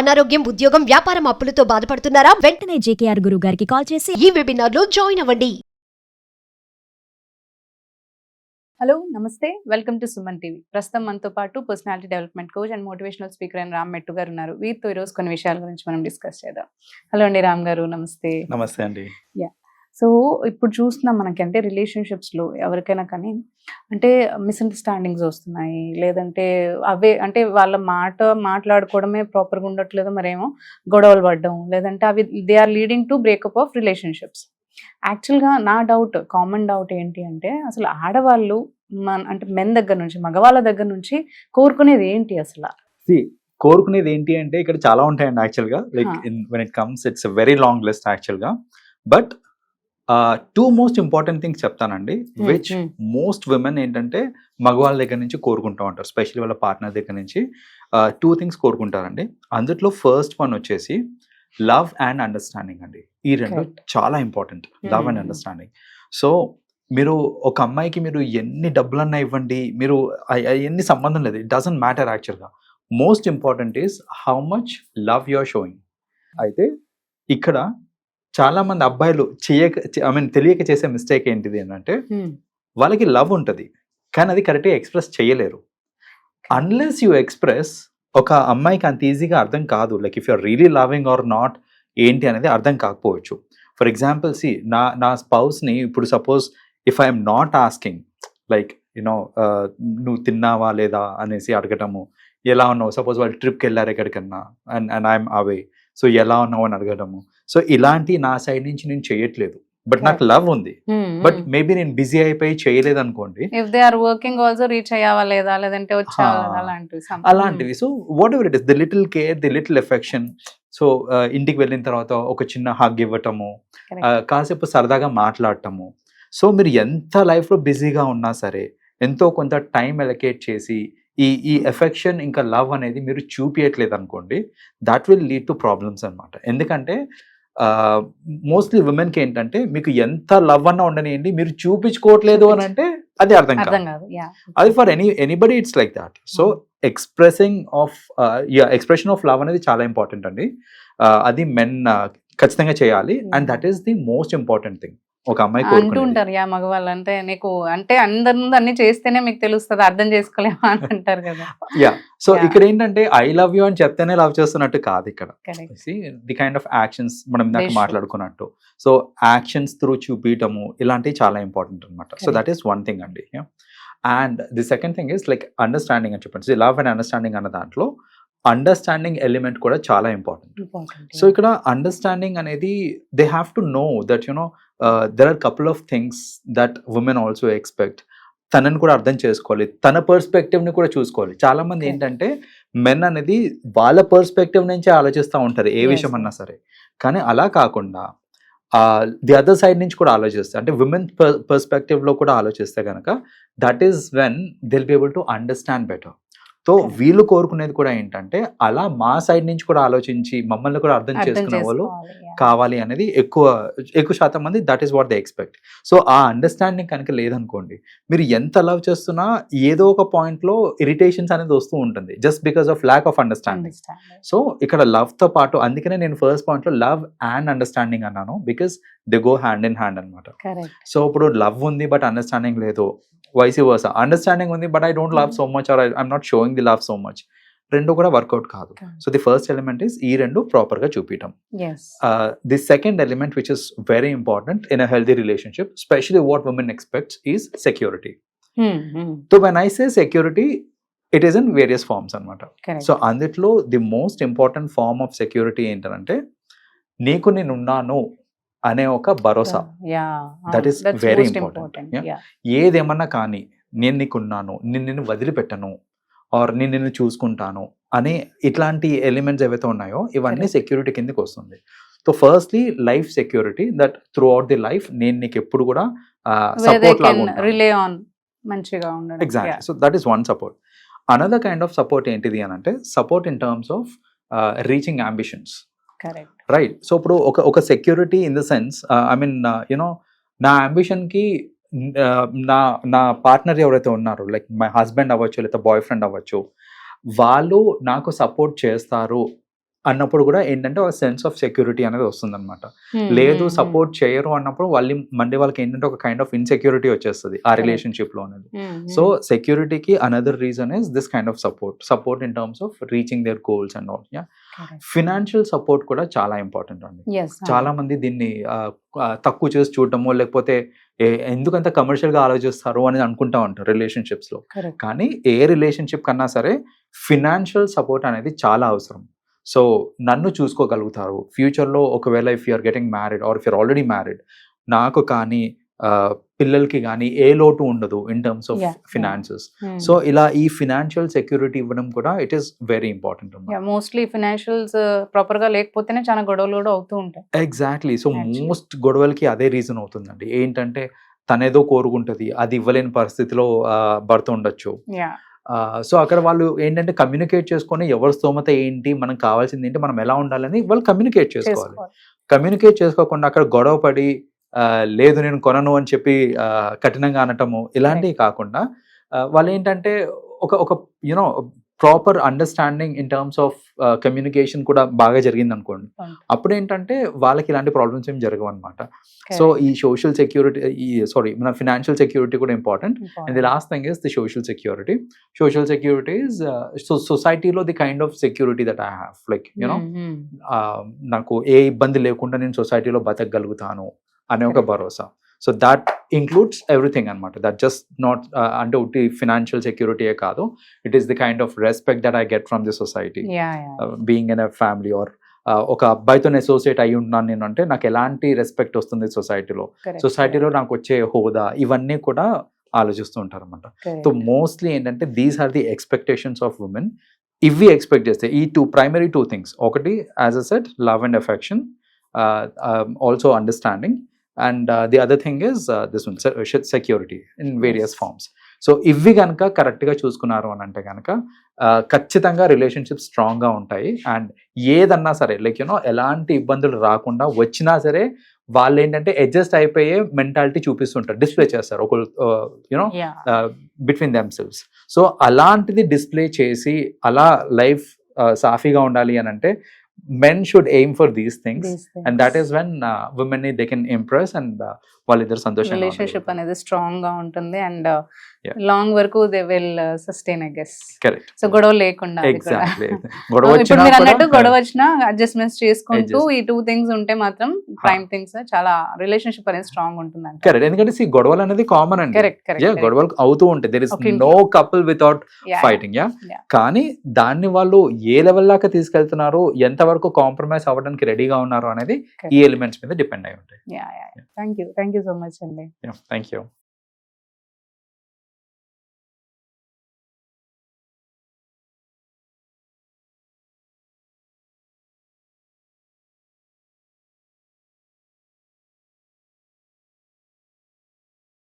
అనారోగ్యం, ఉద్యోగం, వ్యాపారం అప్పులతో బాధపడుతున్నారా? వెంటనే జేకేఆర్ గురువు గారికి కాల్ చేసి ఈ వెబినార్ లో జాయిన్ అవ్వండి. హలో నమస్తే, వెల్కమ్ టు సుమన్ టీవీ. ప్రస్తుతం మనతో పాటు personality development coach and motivational speaker అయిన రామ్ మెట్టు గారు ఉన్నారు. వీరితో ఈరోజు కొన్ని విషయాల గురించి మనం డిస్కస్ చేద్దాం. హలో అండి రామ్ గారు, నమస్తే. నమస్తే అండి. సో ఇప్పుడు చూస్తున్నాం మనకి, అంటే రిలేషన్షిప్స్లో ఎవరికైనా కానీ అంటే మిస్అండర్స్టాండింగ్స్ వస్తున్నాయి, లేదంటే అవే అంటే వాళ్ళ మాట్లాడుకోవడమే ప్రాపర్గా ఉండట్లేదు, మరేమో గొడవలు పడడం, లేదంటే అవి they are leading to breakup of relationships. యాక్చువల్గా నా డౌట్, కామన్ డౌట్ ఏంటి అంటే, అసలు ఆడవాళ్ళు అంటే మెన్ దగ్గర నుంచి, మగవాళ్ళ దగ్గర నుంచి కోరుకునేది ఏంటి అసలు? కోరుకునేది ఏంటి అంటే ఇక్కడ చాలా ఉంటాయండి యాక్చువల్గా. Like when it comes it's a very long list యాక్చువల్గా. But two most important things చెప్తానండి, విచ్ మోస్ట్ విమెన్ ఏంటంటే మగవాళ్ళ దగ్గర నుంచి కోరుకుంటూ ఉంటారు, స్పెషల్లీ వాళ్ళ పార్ట్నర్ దగ్గర నుంచి. టూ థింగ్స్ కోరుకుంటారండి. అందులో ఫస్ట్ వన్ వచ్చేసి లవ్ అండ్ అండర్స్టాండింగ్ అండి. ఈ రెండు చాలా important, love and understanding. So మీరు ఒక అమ్మాయికి మీరు ఎన్ని డబ్బులన్నా ఇవ్వండి, మీరు ఎన్ని సంబంధం లేదు, it doesn't matter actually. Most important is how much love you are showing. అయితే ఇక్కడ చాలా మంది అబ్బాయిలు తెలియక చేసే మిస్టేక్ ఏంటిది అంటే, వాళ్ళకి లవ్ ఉంటుంది కానీ అది కరెక్ట్గా ఎక్స్ప్రెస్ చేయలేరు. అన్లెస్ యూ ఎక్స్ప్రెస్, ఒక అమ్మాయికి అంత ఈజీగా అర్థం కాదు. Like if you're really loving or not ఏంటి అనేది అర్థం కాకపోవచ్చు. ఫర్ ఎగ్జాంపుల్ నా స్పౌస్ని ఇప్పుడు suppose if I'm not asking, like you know నువ్వు తిన్నావా లేదా అనేసి అడగటము, ఎలా ఉన్నావు, సపోజ్ వాళ్ళు ట్రిప్కి వెళ్ళారు ఎక్కడికన్నా అండ్ ఐఎమ్ అవే, సో ఎలా ఉన్నావు అని అడగడము. సో ఇలాంటి నా సైడ్ నుంచి నేను చేయట్లేదు, బట్ నాకు లవ్ ఉంది, బట్ మేబీ నేను బిజీ అయిపోయి చేయలేదు అనుకోండి, అలాంటివి. So what ever it is, the little care, the little affection. So ఇంటికి వెళ్ళిన తర్వాత ఒక చిన్న హగ్ ఇవ్వటము, కాసేపు సరదాగా మాట్లాడటము. సో మీరు ఎంత లైఫ్లో బిజీగా ఉన్నా సరే ఎంతో కొంత టైం ఎలకేట్ చేసి ఈ ఎఫెక్షన్ ఇంకా లవ్ అనేది మీరు చూపించట్లేదు అనుకోండి, that will lead to problems అనమాట. ఎందుకంటే మోస్ట్లీ విమెన్కి ఏంటంటే, మీకు ఎంత లవ్ అన్నా ఉండనియండి, మీరు చూపించుకోవట్లేదు అని అంటే అది అర్థం కాదు. అది for anybody it's like that. So expression of love అనేది చాలా ఇంపార్టెంట్ అండి. అది మెన్ ఖచ్చితంగా చేయాలి, and that is the most important thing. ఒక అమ్మాయి అంటూ ఉంటారు, యా మగవాళ్ళు అంటే నీకు అంటే అందరి ముందు అన్ని చేస్తేనే మీకు తెలుస్తుంది, అర్థం చేసుకోలేమా అని అంటారు కదా. యా, సో ఇక్కడ ఏంటంటే ఐ లవ్ యూ అని చెప్తేనే లవ్ చేస్తున్నట్టు కాదు ఇక్కడ. ది కైండ్ ఆఫ్ యాక్షన్స్ మనం ఇందాక మాట్లాడుకున్నట్టు, సో యాక్షన్స్ త్రూ చూపించటము, ఇలాంటివి చాలా ఇంపార్టెంట్ అనమాట. So that is one thing అండి. And the second thing is like understanding అని చెప్పండి. లవ్ అండ్ అండర్స్టాండింగ్ అన్న దాంట్లో అండర్స్టాండింగ్ ఎలిమెంట్ కూడా చాలా ఇంపార్టెంట్. సో ఇక్కడ అండర్స్టాండింగ్ అనేది they have to know that you know there are couple of things that women also expect. తనని కూడా అర్థం చేసుకోవాలి, తన పర్స్పెక్టివ్ని కూడా చూసుకోవాలి. చాలా మంది ఏంటంటే మెన్ అనేది వాళ్ళ పర్స్పెక్టివ్ నుంచే ఆలోచిస్తూ ఉంటారు ఏ విషయం అన్నా సరే, కానీ అలా కాకుండా ది అదర్ సైడ్ నుంచి కూడా ఆలోచిస్తే, అంటే విమెన్ పర్స్పెక్టివ్లో కూడా ఆలోచిస్తే కనుక that is when they'll be able to understand better. So వీళ్ళు కోరుకునేది కూడా ఏంటంటే, అలా మా సైడ్ నుంచి కూడా ఆలోచించి మమ్మల్ని కూడా అర్థం చేసుకునే వాళ్ళు కావాలి అనేది ఎక్కువ శాతం మంది that is what they expect. So ఆ అండర్స్టాండింగ్ కనుక లేదనుకోండి, మీరు ఎంత లవ్ చేస్తున్నా ఏదో ఒక పాయింట్లో ఇరిటేషన్స్ అనేది వస్తూ ఉంటుంది, just because of lack of understanding. So ఇక్కడ లవ్తో పాటు, అందుకనే నేను ఫస్ట్ పాయింట్లో లవ్ అండ్ అండర్స్టాండింగ్ అన్నాను, because they go hand in hand అనమాట. సో ఇప్పుడు లవ్ ఉంది బట్ అండర్స్టాండింగ్ లేదు, వైస్ వర్సా. అండర్స్టాండింగ్ ఉంది but I don't love so much or I'm not showing the love so much, రెండు కూడా work out కాదు. So the first element is ఈ రెండు ప్రాపర్ గా చూపించడం. The second element which is very important in a healthy relationship, specially what women expects is security. So when I say security, it is in various forms అనమాట. సో అందులో the most important form of security ఏంటంటే, నీకు నేనున్నాను అనే ఒక భరోసా. That is very important. ఏదేమన్నా కానీ నేను నీకున్నాను, నిన్ను వదిలిపెట్టను, ఆర్ నేను నిన్ను చూసుకుంటాను అనే ఇట్లాంటి ఎలిమెంట్స్ ఏవైతే ఉన్నాయో ఇవన్నీ సెక్యూరిటీ కిందకి వస్తుంది. So firstly life security, that through out the life నేను నీకు ఎప్పుడు కూడా సపోర్ట్ లాగా ఉంటాను. Exactly. So that is one support. Another kind of support ఏంటిది అని అంటే, support in terms of reaching ambitions. Right. So ఇప్పుడు ఒక security in the sense, I mean you know నా అంబిషన్కి నా పార్ట్నర్ ఎవరైతే ఉన్నారో, లైక్ మై హస్బెండ్ అవ్వచ్చు లేదా బాయ్ ఫ్రెండ్ అవ్వచ్చు, వాళ్ళు నాకు సపోర్ట్ చేస్తారు అన్నప్పుడు కూడా ఏంటంటే ఒక సెన్స్ ఆఫ్ సెక్యూరిటీ అనేది వస్తుందన్నమాట. లేదు సపోర్ట్ చేయరు అన్నప్పుడు మళ్ళీ వాళ్ళకి ఏంటంటే ఒక కైండ్ ఆఫ్ ఇన్సెక్యూరిటీ వచ్చేస్తుంది ఆ రిలేషన్షిప్ లో అనేది. సో సెక్యూరిటీకి another reason is this kind of support in terms of reaching their goals and all. Financial support కూడా చాలా ఇంపార్టెంట్ అండి. చాలా మంది దీన్ని తక్కువ చేసి చూడటము, లేకపోతే ఎందుకంత కమర్షియల్ గా ఆలోచిస్తారు అని అనుకుంటా ఉంటారు రిలేషన్షిప్స్ లో. కానీ ఏ రిలేషన్షిప్ కన్నా సరే ఫినాన్షియల్ సపోర్ట్ అనేది చాలా అవసరం. సో నన్ను చూసుకోగలుగుతారు ఫ్యూచర్లో, ఒకవేళ if you're getting married or if you're already married, నాకు కానీ పిల్లలకి కానీ ఏ లోటు ఉండదు in terms of finances. So ఇలా ఈ ఫినాన్షియల్ సెక్యూరిటీ ఇవ్వడం కూడా it is very important. Mostly financials proper గా లేకపోతేనే చాలా గొడవలు కూడా అవుతూ ఉంటాయి. ఎగ్జాక్ట్లీ. సో మోస్ట్ గొడవలకి అదే రీజన్ అవుతుందండి. ఏంటంటే తనేదో కోరుకుంటది, అది ఇవ్వలేని పరిస్థితిలో భర్త ఉండొచ్చు. సో అక్కడ వాళ్ళు ఏంటంటే కమ్యూనికేట్ చేసుకొని ఎవరి స్తోమత ఏంటి, మనం కావాల్సింది ఏంటి, మనం ఎలా ఉండాలని వాళ్ళు కమ్యూనికేట్ చేసుకోవాలి. కమ్యూనికేట్ చేసుకోకుండా అక్కడ గొడవ పడి లేదు నేను కొనను అని చెప్పి కఠినంగా అనటము ఇలాంటివి కాకుండా వాళ్ళు ఏంటంటే ఒక you know proper understanding in terms of communication కూడా బాగా జరిగింది అనుకోండి, అప్పుడు ఏంటంటే వాళ్ళకి ఇలాంటి ప్రాబ్లమ్స్ ఏం జరగవు అనమాట. సో ఈ సోషల్ సెక్యూరిటీ, మన ఫినాన్షియల్ సెక్యూరిటీ కూడా important. And the last thing is the social security. Social security is సొసైటీలో the kind of security that I have, like you know నాకు ఏ ఇబ్బంది లేకుండా నేను సొసైటీలో బతకగలుగుతాను అనే ఒక భరోసా. సో దాట్ ఇంక్లూడ్స్ ఎవ్రీథింగ్ అనమాట. దట్ జస్ట్ నాట్ అంటే ఒకటి ఫినాన్షియల్ సెక్యూరిటీయే కాదు, it is the kind of respect that I get from the society, being in a family or ఒక అబ్బాయితో అసోసియేట్ అయ్యి ఉన్నాను నేను అంటే నాకు ఎలాంటి రెస్పెక్ట్ వస్తుంది సొసైటీలో నాకు వచ్చే హోదా, ఇవన్నీ కూడా ఆలోచిస్తూ ఉంటారు అనమాట. సో మోస్ట్లీ ఏంటంటే these are the expectations of women. ఇవి ఎక్స్పెక్ట్ చేస్తే ఈ ప్రైమరీ టూ థింగ్స్, ఒకటి as a set love and affection, also understanding, and the other thing is this one, security in various forms. So ఇవి కనుక కరెక్ట్గా చూసుకున్నారు అని అంటే కనుక ఖచ్చితంగా రిలేషన్షిప్ స్ట్రాంగ్గా ఉంటాయి. అండ్ ఏదన్నా సరే లైక్ యూనో ఎలాంటి ఇబ్బందులు రాకుండా వచ్చినా సరే వాళ్ళు ఏంటంటే అడ్జస్ట్ అయిపోయే మెంటాలిటీ చూపిస్తుంటారు, డిస్ప్లే చేస్తారు ఒక యూనో బిట్వీన్ దెమ్సెల్వ్స్. సో అలాంటిది డిస్ప్లే చేసి అలా లైఫ్ సాఫీగా ఉండాలి అని అంటే men should aim for these things. And that is when women they can impress and వాళ్ళిద్దరు సంతోషంగా రిలేషన్షిప్ అనేది స్ట్రాంగ్ గా ఉంటుంది అండ్ లాంగ్ వరకు they will sustain I guess. Correct. So గొడవ లేకుండా ఎగ్జాక్ట్లీ ఇప్పుడు మీరు అన్నట్టు గొడవ వచ్చినా అడ్జస్ట్మెంట్స్ చేసుకుంటూ ఈ టూ థింగ్స్ ఉంటే మాత్రం ప్రైమ్ థింగ్స్ చాలా రిలేషన్షిప్ అనేది స్ట్రాంగ్ ఉంటుంది అంట. కరెక్ట్. ఎందుకంటే గొడవలు అనేది కామన్ అండి. కరెక్ట్. గొడవలు అవుతూ ఉంటాయి. There is no couple without fighting. కానీ దాన్ని వాళ్ళు ఏ లెవెల్ దాకా తీసుకెళ్తున్నారు, ఎంత వరకు కాంప్రమైజ్ అవ్వడానికి రెడీగా ఉన్నారు అనేది ఈ ఎలిమెంట్స్ మీద డిపెండ్ అయి ఉంటాయి. థ్యాంక్ యూ సో మచ్ అండి. Thank you.